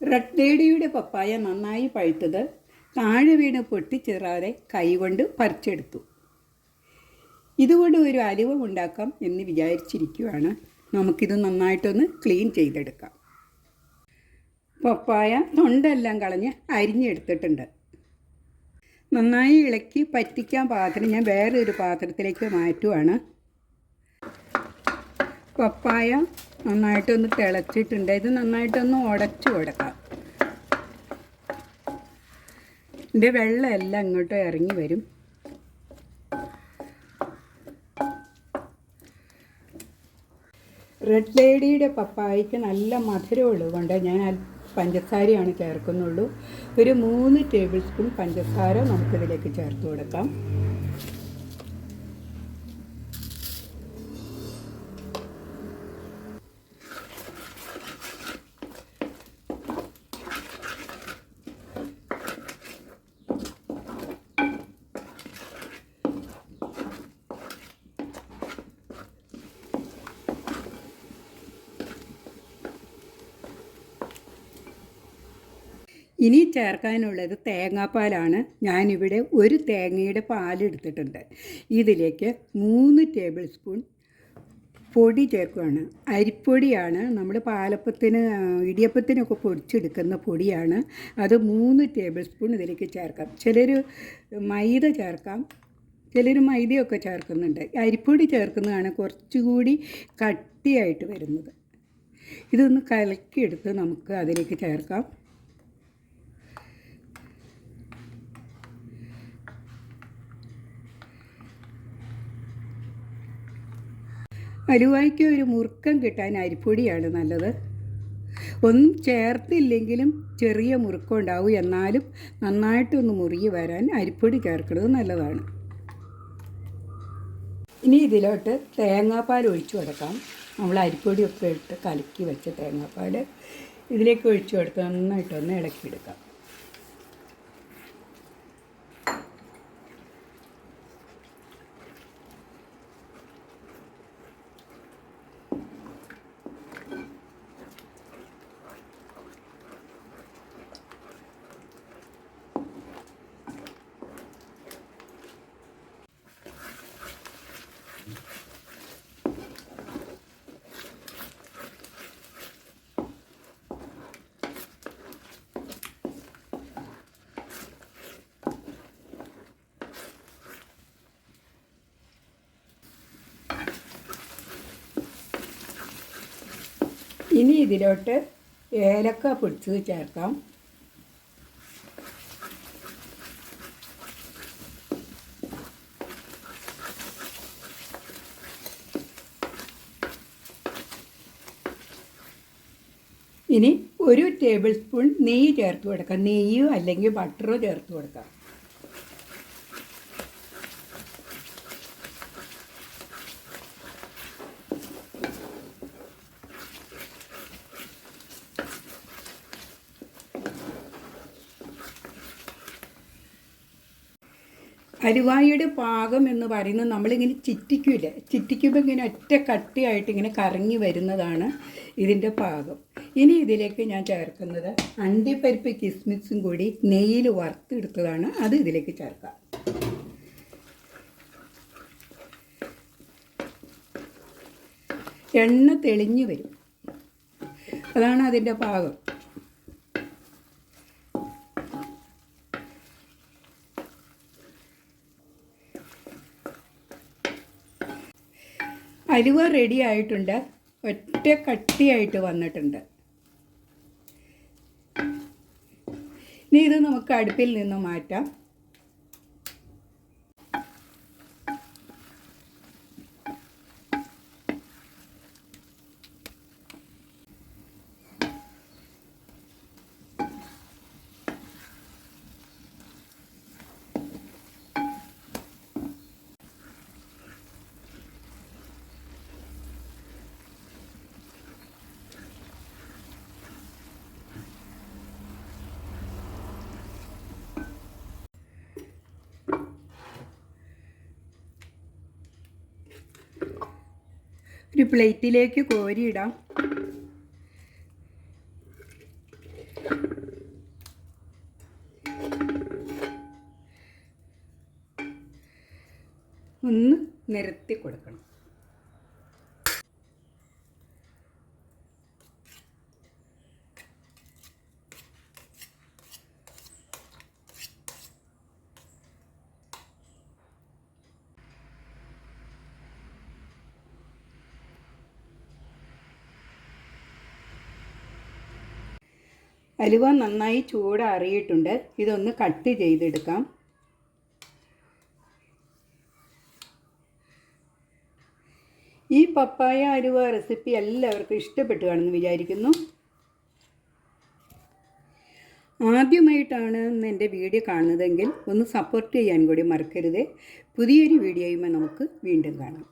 Red ലേഡിയുടെ പപ്പായ നന്നായി പഴുത്തത് താഴെ വീണ് പൊട്ടിച്ചേറാതെ കൈകൊണ്ട് പറിച്ചെടുത്തു. ഇതുകൊണ്ട് ഒരു അലുവ ഉണ്ടാക്കാം എന്ന് വിചാരിച്ചിരിക്കുകയാണ്. നമുക്കിത് നന്നായിട്ടൊന്ന് ക്ലീൻ ചെയ്തെടുക്കാം. പപ്പായ തൊണ്ടെല്ലാം കളഞ്ഞ് അരിഞ്ഞെടുത്തിട്ടുണ്ട്. നന്നായി ഇളക്കി പറ്റിക്കാൻ പാത്രം ഞാൻ വേറൊരു പാത്രത്തിലേക്ക് മാറ്റുവാണ്. പപ്പായ നന്നായിട്ടൊന്ന് തിളച്ചിട്ടുണ്ട്. ഇത് നന്നായിട്ടൊന്ന് ഉടച്ചു കൊടുക്കാം. ഇതിൻ്റെ വെള്ളം എല്ലാം ഇങ്ങോട്ട് ഇറങ്ങി വരും. റെഡ് ലേഡിയുടെ പപ്പായയ്ക്ക് നല്ല മധുരമുള്ളത് കൊണ്ട് ഞാൻ പഞ്ചസാരയാണ് ചേർക്കുന്നുള്ളൂ. ഒരു 3 ടേബിൾ സ്പൂൺ പഞ്ചസാര നമുക്കിതിലേക്ക് ചേർത്ത് കൊടുക്കാം. ഇനി ചേർക്കാനുള്ളത് തേങ്ങാപ്പാലാണ്. ഞാനിവിടെ ഒരു തേങ്ങയുടെ പാലെടുത്തിട്ടുണ്ട്. ഇതിലേക്ക് 3 ടേബിൾ സ്പൂൺ പൊടി ചേർക്കുകയാണ്. അരിപ്പൊടിയാണ്. നമ്മൾ പാലപ്പത്തിന് ഇടിയപ്പത്തിനൊക്കെ പൊടിച്ചെടുക്കുന്ന പൊടിയാണ്. അത് 3 ടേബിൾ സ്പൂൺ ഇതിലേക്ക് ചേർക്കാം. ചിലർ മൈദ ചേർക്കാം, ചിലർ മൈദയൊക്കെ ചേർക്കുന്നുണ്ട്. അരിപ്പൊടി ചേർക്കുന്നതാണ് കുറച്ചുകൂടി കട്ടിയായിട്ട് വരുന്നത്. ഇതൊന്ന് കലക്കിയെടുത്ത് നമുക്ക് അതിലേക്ക് ചേർക്കാം. അലുവായ്ക്ക് ഒരു മുറുക്കം കിട്ടാൻ അരിപ്പൊടിയാണ് നല്ലത്. ഒന്നും ചേർത്തില്ലെങ്കിലും ചെറിയ മുറുക്കം ഉണ്ടാവും. എന്നാലും നന്നായിട്ടൊന്ന് മുറുകി വരാൻ അരിപ്പൊടി ചേർക്കുന്നത് നല്ലതാണ്. ഇനി ഇതിലോട്ട് തേങ്ങാപ്പാൽ ഒഴിച്ചു കൊടുക്കാം. നമ്മൾ അരിപ്പൊടിയൊക്കെ ഇട്ട് കലക്കി വെച്ച തേങ്ങാപ്പാൽ ഇതിലേക്ക് ഒഴിച്ചു കൊടുത്ത് നന്നായിട്ടൊന്ന് ഇളക്കിയെടുക്കാം. ഇനി ഇതിലോട്ട് ഏലക്ക പൊടിച്ചത് ചേർക്കാം. ഇനി 1 ടേബിൾ സ്പൂൺ നെയ്യ് ചേർത്ത് കൊടുക്കാം. നെയ്യോ അല്ലെങ്കിൽ ബട്ടറോ ചേർത്ത് കൊടുക്കാം. അലുവായുടെ പാകം എന്ന് പറയുന്നത് നമ്മളിങ്ങനെ ചിറ്റിക്കില്ല. ചിറ്റിക്കുമ്പോൾ ഇങ്ങനെ ഒറ്റ കട്ടിയായിട്ട് ഇങ്ങനെ കറങ്ങി വരുന്നതാണ് ഇതിൻ്റെ പാകം. ഇനി ഇതിലേക്ക് ഞാൻ ചേർക്കുന്നത് അണ്ടിപ്പരിപ്പ് കിസ്മിസും കൂടി നെയ്യിൽ വറുത്തെടുത്തതാണ്. അത് ഇതിലേക്ക് ചേർക്കാം. എണ്ണ തെളിഞ്ഞു വരും. അതാണ് അതിൻ്റെ പാകം. അലുവ റെഡി ആയിട്ടുണ്ട്. ഒറ്റ കട്ടിയായിട്ട് വന്നിട്ടുണ്ട്. ഇനി ഇത് നമുക്ക് അടുപ്പിൽ നിന്ന് മാറ്റാം. ഒരു പ്ലേറ്റിലേക്ക് കോരിയിടാം. ഒന്ന് നിരത്തി കൊടുക്കണം. അലുവ നന്നായി ചൂടാറിയിട്ടുണ്ട്. ഇതൊന്ന് കട്ട് ചെയ്തെടുക്കാം. ഈ പപ്പായ അലുവ റെസിപ്പി എല്ലാവർക്കും ഇഷ്ടപ്പെട്ടു കാണുമെന്ന് വിചാരിക്കുന്നു. ആദ്യമായിട്ടാണ് എൻ്റെ വീഡിയോ കാണുന്നതെങ്കിൽ ഒന്ന് സപ്പോർട്ട് ചെയ്യാൻ കൂടി മറക്കരുത്. പുതിയൊരു വീഡിയോയുമായി നമുക്ക് വീണ്ടും കാണാം.